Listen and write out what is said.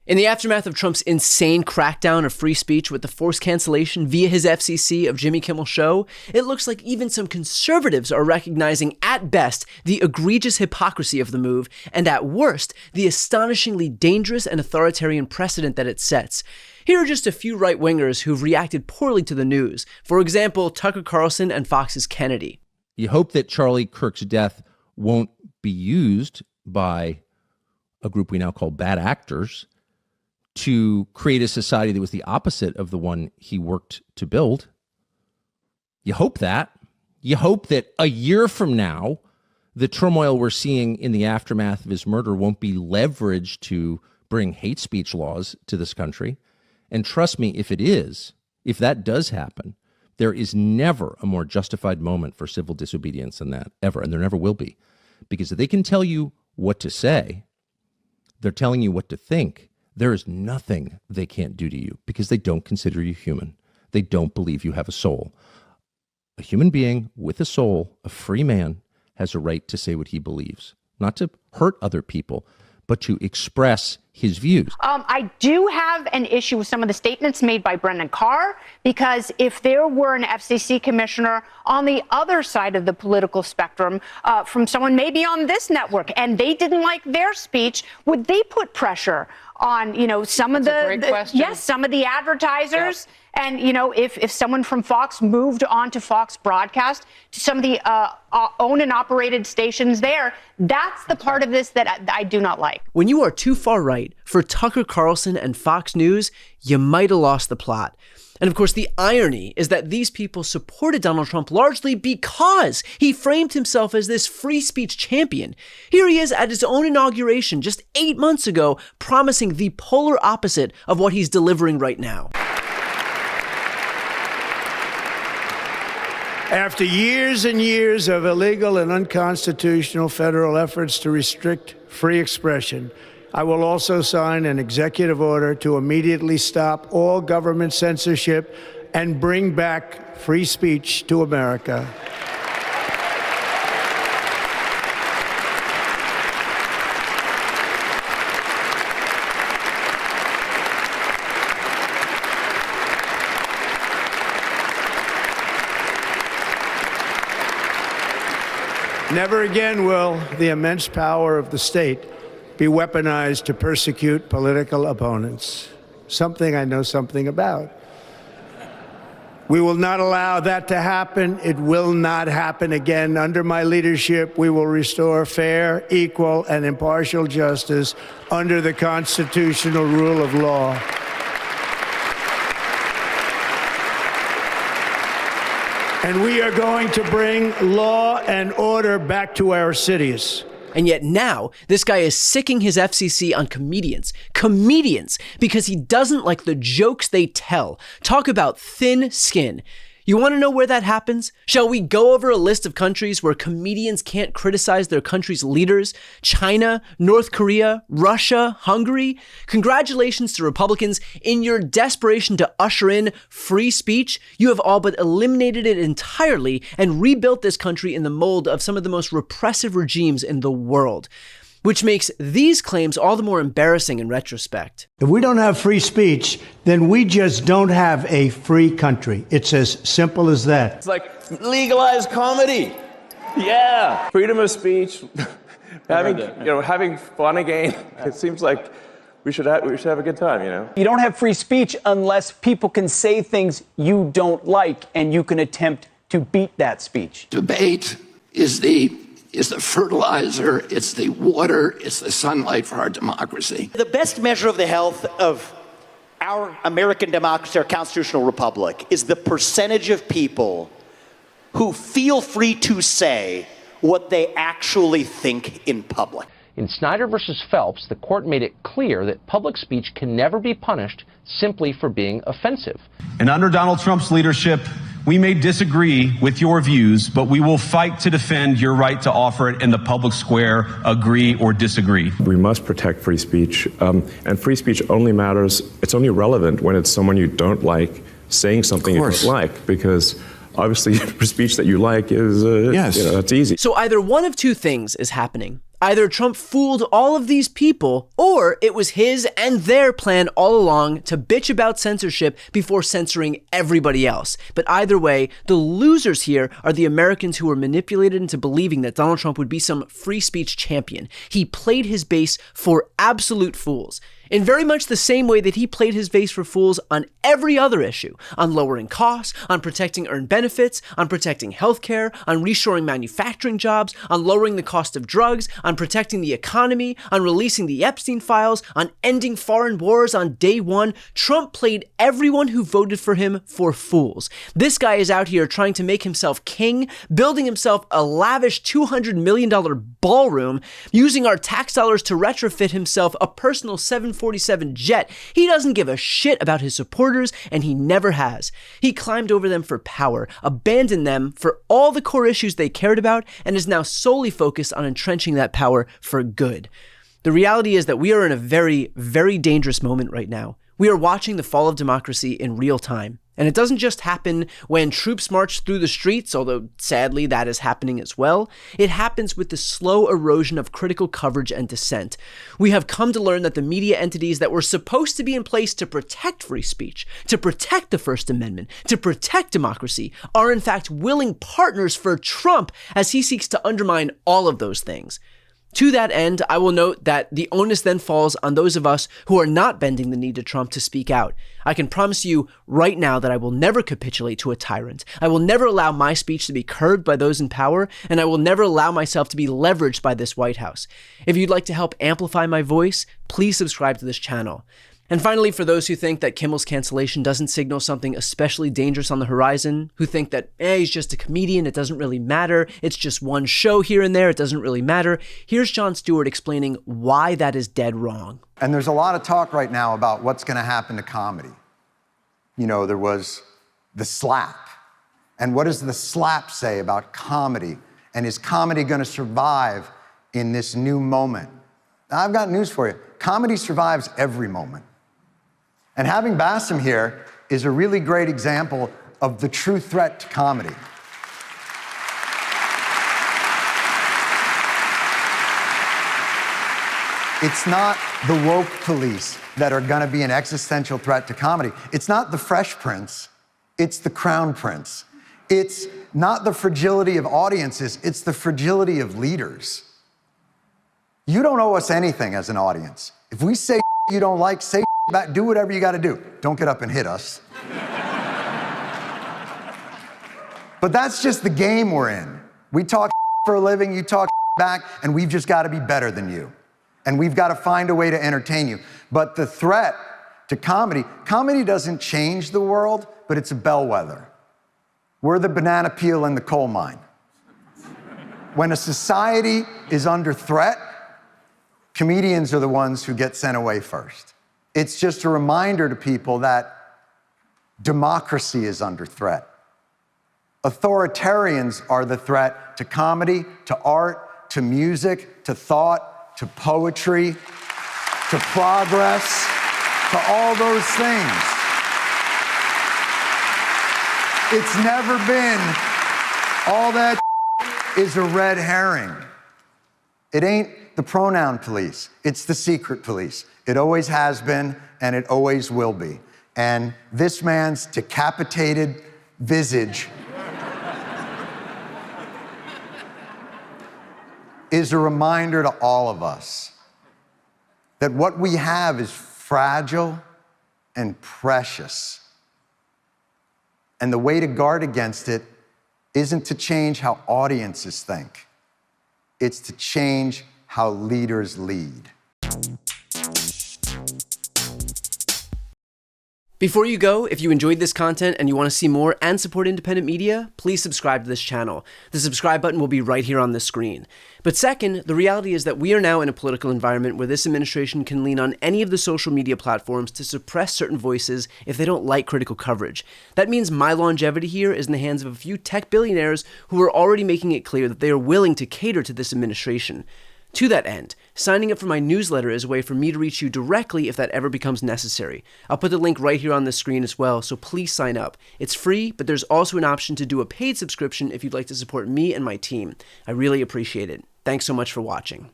In the aftermath of Trump's insane crackdown of free speech with the forced cancellation via his FCC of Jimmy Kimmel's show, it looks like even some conservatives are recognizing, at best, the egregious hypocrisy of the move, and at worst, the astonishingly dangerous and authoritarian precedent that it sets. Here are just a few right-wingers who've reacted poorly to the news. For example, Tucker Carlson and Fox's Kennedy. You hope that Charlie Kirk's death won't be used by a group we now call bad actors to create a society that was the opposite of the one he worked to build. You hope that. You hope that a year from now, the turmoil we're seeing in the aftermath of his murder won't be leveraged to bring hate speech laws to this country. And trust me, if it is, if that does happen, there is never a more justified moment for civil disobedience than that, ever. And there never will be. Because if they can tell you what to say, they're telling you what to think. There is nothing they can't do to you because they don't consider you human. They don't believe you have a soul. A human being with a soul, a free man, has a right to say what he believes, not to hurt other people, but to express his views. I do have an issue with some of the statements made by Brendan Carr, because if there were an FCC commissioner on the other side of the political spectrum, from someone maybe on this network, and they didn't like their speech, would they put pressure on, some of some of the advertisers? Yep. And, if someone from Fox moved on to Fox Broadcast, to some of the owned and operated stations there, that's the part of this that I do not like. When you are too far right for Tucker Carlson and Fox News, you might have lost the plot. And of course, the irony is that these people supported Donald Trump largely because he framed himself as this free speech champion. Here he is at his own inauguration just 8 months ago, promising the polar opposite of what he's delivering right now. After years and years of illegal and unconstitutional federal efforts to restrict free expression, I will also sign an executive order to immediately stop all government censorship and bring back free speech to America. Never again will the immense power of the state be weaponized to persecute political opponents. Something I know something about. We will not allow that to happen. It will not happen again. Under my leadership, we will restore fair, equal, and impartial justice under the constitutional rule of law. And we are going to bring law and order back to our cities. And yet now, this guy is sicking his FCC on comedians. Comedians! Because he doesn't like the jokes they tell. Talk about thin skin. You want to know where that happens? Shall we go over a list of countries where comedians can't criticize their country's leaders? China, North Korea, Russia, Hungary? Congratulations to Republicans. In your desperation to usher in free speech, you have all but eliminated it entirely and rebuilt this country in the mold of some of the most repressive regimes in the world. Which makes these claims all the more embarrassing in retrospect. If we don't have free speech, then we just don't have a free country. It's as simple as that. It's like legalize comedy. Yeah. Freedom of speech. having fun again. It seems like we should have a good time, You don't have free speech unless people can say things you don't like and you can attempt to beat that speech. Debate is the fertilizer, it's the water, it's the sunlight for our democracy. The best measure of the health of our American democracy, our constitutional republic, is the percentage of people who feel free to say what they actually think in public. In Snyder versus Phelps, the court made it clear that public speech can never be punished simply for being offensive. And under Donald Trump's leadership, we may disagree with your views, but we will fight to defend your right to offer it in the public square, agree or disagree. We must protect free speech, and free speech only matters, it's only relevant when it's someone you don't like saying something you don't like, because obviously speech that you like is, it's easy. So either one of two things is happening. Either Trump fooled all of these people, or it was his and their plan all along to bitch about censorship before censoring everybody else. But either way, the losers here are the Americans who were manipulated into believing that Donald Trump would be some free speech champion. He played his base for absolute fools. In very much the same way that he played his base for fools on every other issue, on lowering costs, on protecting earned benefits, on protecting healthcare, on reshoring manufacturing jobs, on lowering the cost of drugs, on protecting the economy, on releasing the Epstein files, on ending foreign wars on day one. Trump played everyone who voted for him for fools. This guy is out here trying to make himself king, building himself a lavish $200 million ballroom, using our tax dollars to retrofit himself a personal 747 jet. He doesn't give a shit about his supporters, and he never has. He climbed over them for power, abandoned them for all the core issues they cared about, and is now solely focused on entrenching that power for good. The reality is that we are in a very, very dangerous moment right now. We are watching the fall of democracy in real time. And it doesn't just happen when troops march through the streets, although sadly that is happening as well. It happens with the slow erosion of critical coverage and dissent. We have come to learn that the media entities that were supposed to be in place to protect free speech, to protect the First Amendment, to protect democracy, are in fact willing partners for Trump as he seeks to undermine all of those things. To that end, I will note that the onus then falls on those of us who are not bending the knee to Trump to speak out. I can promise you right now that I will never capitulate to a tyrant. I will never allow my speech to be curbed by those in power, and I will never allow myself to be leveraged by this White House. If you'd like to help amplify my voice, please subscribe to this channel. And finally, for those who think that Kimmel's cancellation doesn't signal something especially dangerous on the horizon, who think that, he's just a comedian, it doesn't really matter, it's just one show here and there, it doesn't really matter, here's Jon Stewart explaining why that is dead wrong. And there's a lot of talk right now about what's going to happen to comedy. You know, there was the slap. And what does the slap say about comedy? And is comedy going to survive in this new moment? Now, I've got news for you. Comedy survives every moment. And having Bassem here is a really great example of the true threat to comedy. It's not the woke police that are going to be an existential threat to comedy. It's not the Fresh Prince. It's the Crown Prince. It's not the fragility of audiences. It's the fragility of leaders. You don't owe us anything as an audience. If we say you don't like, say back, do whatever you got to do. Don't get up and hit us. But that's just the game we're in. We talk for a living, you talk back, and we've just got to be better than you. And we've got to find a way to entertain you. But the threat to comedy doesn't change the world, but it's a bellwether. We're the banana peel in the coal mine. When a society is under threat, comedians are the ones who get sent away first. It's just a reminder to people that democracy is under threat. Authoritarians are the threat to comedy, to art, to music, to thought, to poetry, to progress, to all those things. It's never been all that is a red herring. It ain't the pronoun police. It's the secret police. It always has been, and it always will be. And this man's decapitated visage is a reminder to all of us that what we have is fragile and precious. And the way to guard against it isn't to change how audiences think. It's to change how leaders lead. Before you go, if you enjoyed this content and you want to see more and support independent media, please subscribe to this channel. The subscribe button will be right here on the screen. But second, the reality is that we are now in a political environment where this administration can lean on any of the social media platforms to suppress certain voices if they don't like critical coverage. That means my longevity here is in the hands of a few tech billionaires who are already making it clear that they are willing to cater to this administration. To that end, signing up for my newsletter is a way for me to reach you directly if that ever becomes necessary. I'll put the link right here on the screen as well, so please sign up. It's free, but there's also an option to do a paid subscription if you'd like to support me and my team. I really appreciate it. Thanks so much for watching.